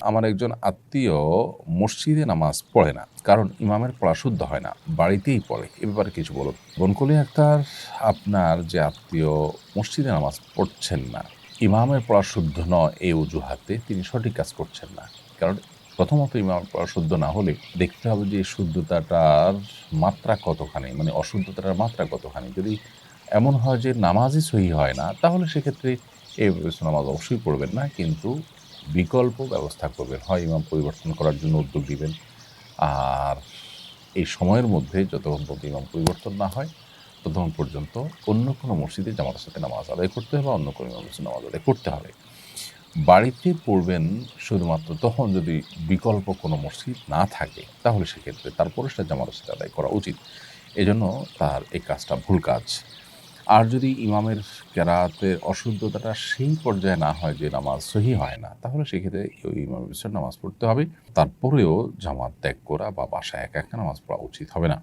আমার একজন আত্মীয় মসজিদে নামাজ পড়ে না, কারণ ইমামের পড়া শুদ্ধ হয় না, বাড়িতেই পড়ে। এ ব্যাপারে কিছু বলুন। বনকলি আক্তার, আপনার যে আত্মীয় মসজিদে নামাজ পড়ছেন না, ইমামের পড়া শুদ্ধ নয় এই অজুহাতে তিনি সঠিক কাজ করছেন না। কারণ প্রথমত ইমামের পড়া শুদ্ধ না হলে দেখতে হবে যে এই শুদ্ধতাটার মাত্রা কতখানি, মানে অশুদ্ধতাটার মাত্রা কতখানি। যদি এমন হয় যে নামাজই সহি হয় না, তাহলে সেক্ষেত্রে এভাবে নামাজ অবশ্যই পড়বেন না, কিন্তু বিকল্প ব্যবস্থা করবেন। হয় ইমাম পরিবর্তন করার জন্য উদ্যোগ নিবেন। আর এই সময়ের মধ্যে যতক্ষণ পর্যন্ত ইমাম পরিবর্তন না হয়, ততক্ষণ পর্যন্ত অন্য কোনো মসজিদে জামাতের সাথে নামাজ আদায় করতে হবে, অন্য কোনো ইমামের সাথে নামাজ আদায় করতে হবে। বাড়িতে পড়বেন শুধুমাত্র তখন যদি বিকল্প কোনো মসজিদ না থাকে, তাহলে সেক্ষেত্রে তারপরে সেটা জামাতের সাথে আদায় করা উচিত। এজন্য তার এই কাজটা ভুল কাজ। আর যদি ইমামের কেরাতের অশুদ্ধতাটা সেই পর্যায়ে না হয় যে নামাজ সহি হয় না, তাহলে সেক্ষেত্রে ওই ইমামের পিছনে নামাজ পড়তে হবে। তারপরেও জামাত ত্যাগ করা বা বাসায় একা একা নামাজ পড়া উচিত হবে না।